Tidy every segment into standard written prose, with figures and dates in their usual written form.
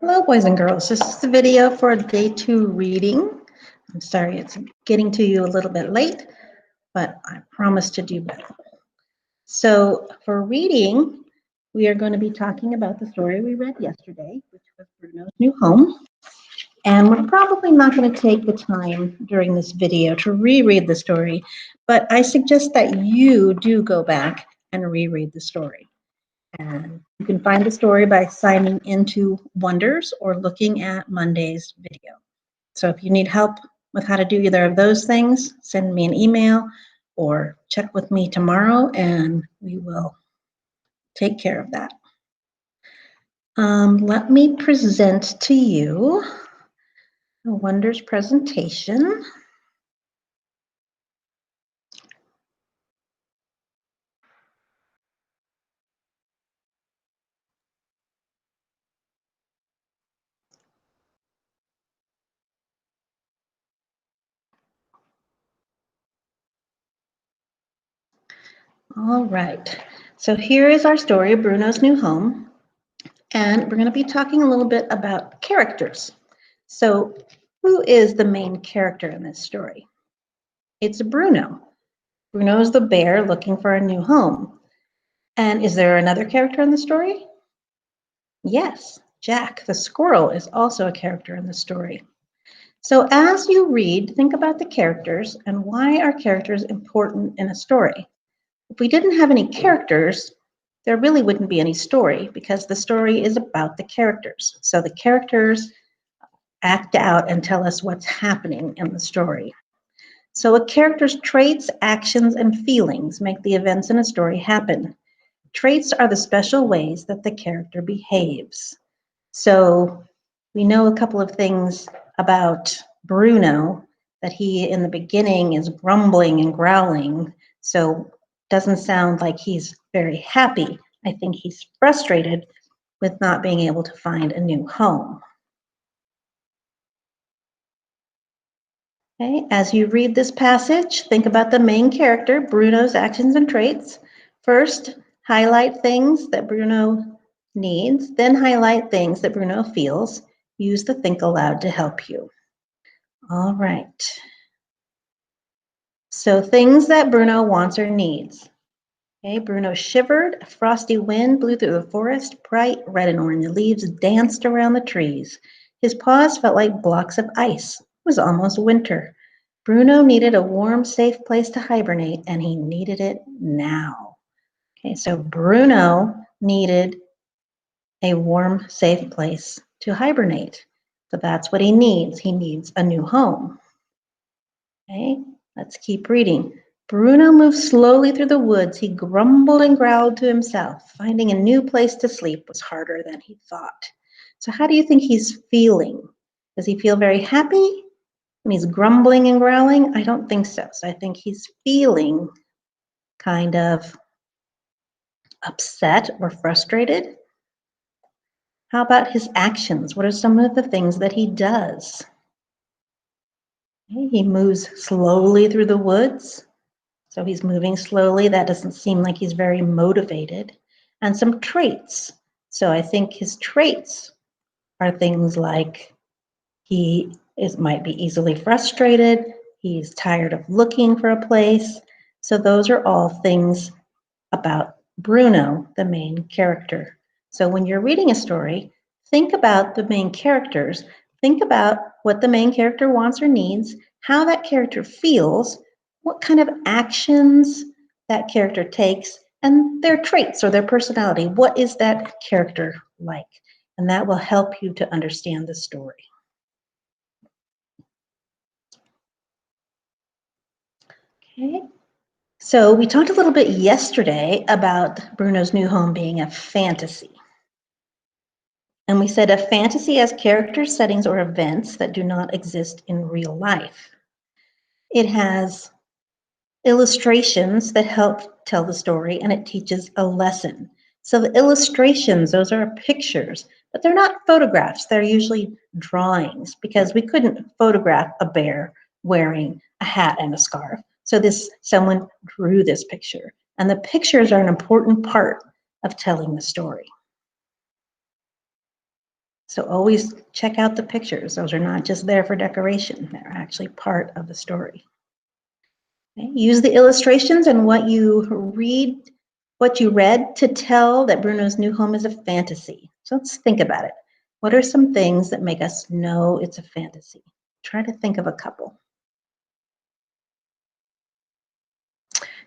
Hello, boys and girls. This is the video for day 2 reading. I'm sorry it's getting to you a little bit late, but I promise to do better. So for reading, we are going to be talking about the story we read yesterday, which was Bruno's New Home. And we're probably not going to take the time during this video to reread the story, but I suggest that you do go back and reread the story. And you can find the story by signing into Wonders or looking at Monday's video. So if you need help with how to do either of those things, send me an email or check with me tomorrow and we will take care of that. Let me present to you a Wonders presentation. All right, so here is our story, Bruno's New Home, and we're going to be talking a little bit about characters. So who is the main character in this story? It's Bruno. Bruno is the bear looking for a new home. And is there another character in the story? Yes, Jack, the squirrel, is also a character in the story. So as you read, think about the characters and why are characters important in a story? If we didn't have any characters, there really wouldn't be any story because the story is about the characters. So the characters act out and tell us what's happening in the story. So a character's traits, actions, and feelings make the events in a story happen. Traits are the special ways that the character behaves. So we know a couple of things about Bruno, that he in the beginning is grumbling and growling, so doesn't sound like he's very happy. I think he's frustrated with not being able to find a new home. Okay, as you read this passage, think about the main character, Bruno's actions and traits. First, highlight things that Bruno needs, then highlight things that Bruno feels. Use the think aloud to help you. All right. So things that Bruno wants or needs. Okay, Bruno shivered, a frosty wind blew through the forest, bright red and orange leaves danced around the trees. His paws felt like blocks of ice. It was almost winter. Bruno needed a warm, safe place to hibernate, and he needed it now. Okay, so Bruno needed a warm, safe place to hibernate. So that's what he needs. He needs a new home. Okay, let's keep reading. Bruno moved slowly through the woods. He grumbled and growled to himself. Finding a new place to sleep was harder than he thought. So how do you think he's feeling? Does he feel very happy when he's grumbling and growling? I don't think so. So I think he's feeling kind of upset or frustrated. How about his actions? What are some of the things that he does? Okay, he moves slowly through the woods. So he's moving slowly. That doesn't seem like he's very motivated. And some traits. So I think his traits are things like might be easily frustrated. He's tired of looking for a place. So those are all things about Bruno, the main character. So when you're reading a story, think about the main characters. Think about what the main character wants or needs, how that character feels, what kind of actions that character takes, and their traits or their personality. What is that character like? And that will help you to understand the story. Okay. So we talked a little bit yesterday about Bruno's New Home being a fantasy. And we said a fantasy has characters, settings, or events that do not exist in real life. It has illustrations that help tell the story, and it teaches a lesson. So the illustrations, those are pictures, but they're not photographs. They're usually drawings because we couldn't photograph a bear wearing a hat and a scarf. So someone drew this picture, and the pictures are an important part of telling the story. So always check out the pictures. Those are not just there for decoration. They're actually part of the story. Okay. Use the illustrations and what you read to tell that Bruno's new home is a fantasy. So let's think about it. What are some things that make us know it's a fantasy? Try to think of a couple.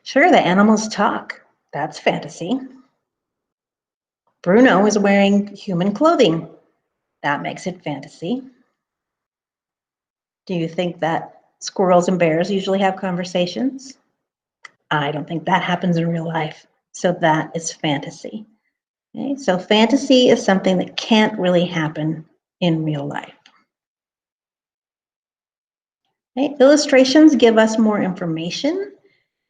Sure, the animals talk. That's fantasy. Bruno is wearing human clothing. That makes it fantasy. Do you think that squirrels and bears usually have conversations? I don't think that happens in real life. So that is fantasy. Okay? So fantasy is something that can't really happen in real life. Okay? Illustrations give us more information.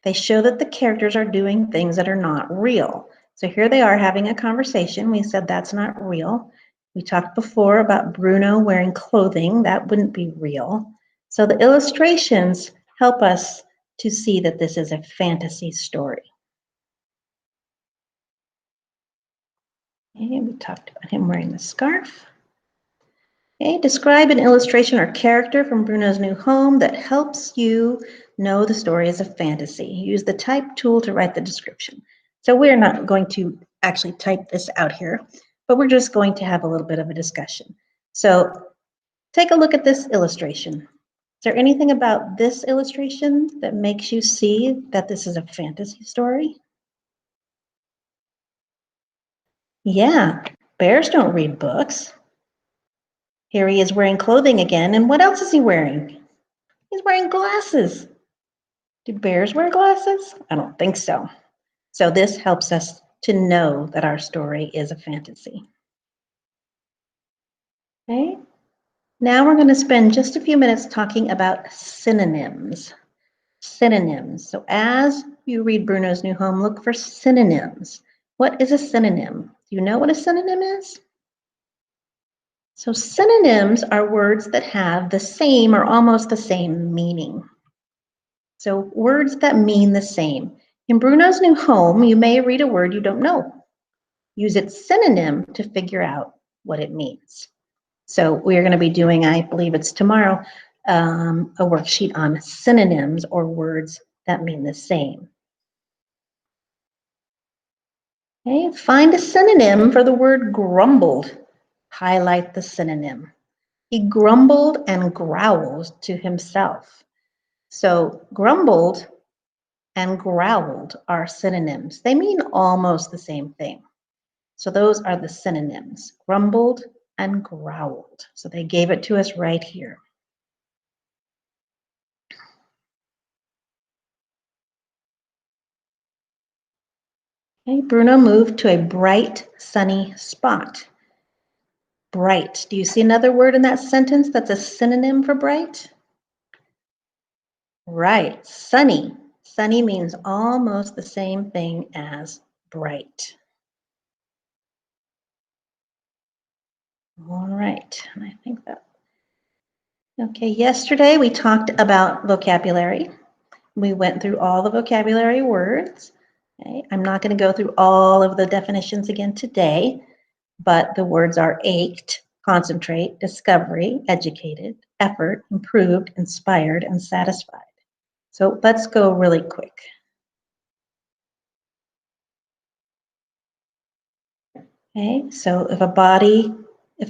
They show that the characters are doing things that are not real. So here they are having a conversation. We said that's not real. We talked before about Bruno wearing clothing. That wouldn't be real. So the illustrations help us to see that this is a fantasy story. Okay, we talked about him wearing the scarf. Okay, describe an illustration or character from Bruno's new home that helps you know the story is a fantasy. Use the type tool to write the description. So we're not going to actually type this out here, but we're just going to have a little bit of a discussion. So take a look at this illustration. Is there anything about this illustration that makes you see that this is a fantasy story? Yeah, bears don't read books. Here he is wearing clothing again. And what else is he wearing? He's wearing glasses. Do bears wear glasses? I don't think so. So this helps us to know that our story is a fantasy. Okay. Now we're going to spend just a few minutes talking about synonyms. Synonyms. So as you read Bruno's New Home, look for synonyms. What is a synonym? Do you know what a synonym is? So synonyms are words that have the same or almost the same meaning. So words that mean the same. In Bruno's New Home, you may read a word you don't know. Use its synonym to figure out what it means. So we're going to be doing, I believe it's tomorrow, a worksheet on synonyms or words that mean the same. Okay, find a synonym for the word grumbled. Highlight the synonym. He grumbled and growled to himself. So grumbled and growled are synonyms. They mean almost the same thing. So those are the synonyms, grumbled and growled. So they gave it to us right here. Okay, Bruno moved to a bright, sunny spot. Bright. Do you see another word in that sentence that's a synonym for bright? Right, sunny. Sunny means almost the same thing as bright. All right, and I think that. Okay, yesterday we talked about vocabulary. We went through all the vocabulary words. Okay, I'm not going to go through all of the definitions again today, but the words are ached, concentrate, discovery, educated, effort, improved, inspired, and satisfied. So let's go really quick. Okay, so if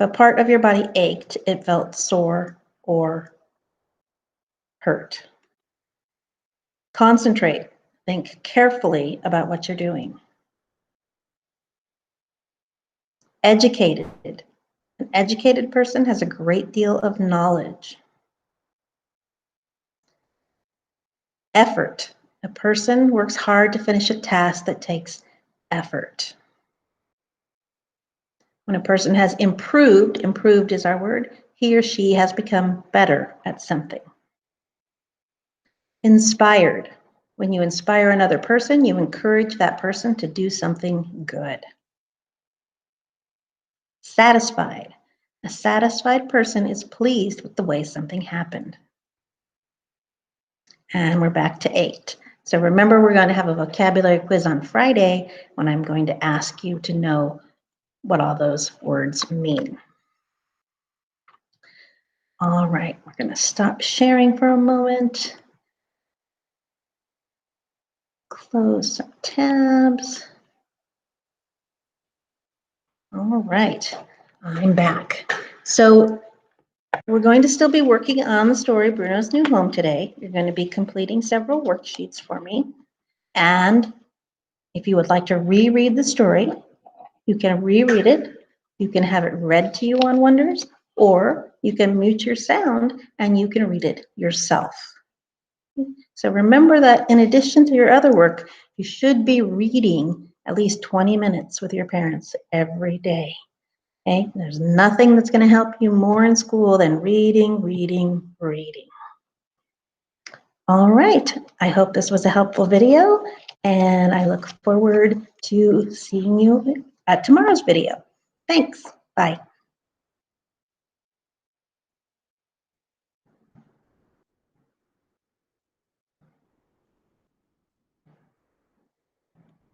a part of your body ached, it felt sore or hurt. Concentrate. Think carefully about what you're doing. Educated. An educated person has a great deal of knowledge. Effort. A person works hard to finish a task that takes effort. When a person has improved is our word, he or she has become better at something. Inspired. When you inspire another person, you encourage that person to do something good. Satisfied. A satisfied person is pleased with the way something happened. And we're back to 8. So remember, we're going to have a vocabulary quiz on Friday when I'm going to ask you to know what all those words mean. All right, we're going to stop sharing for a moment. Close some tabs. All right, I'm back. So we're going to still be working on the story Bruno's New Home today. You're going to be completing several worksheets for me. And if you would like to reread the story, you can reread it. You can have it read to you on Wonders, or you can mute your sound and you can read it yourself. So remember that in addition to your other work, you should be reading at least 20 minutes with your parents every day. Okay? There's nothing that's going to help you more in school than reading, reading, reading. All right, I hope this was a helpful video, and I look forward to seeing you at tomorrow's video. Thanks, bye.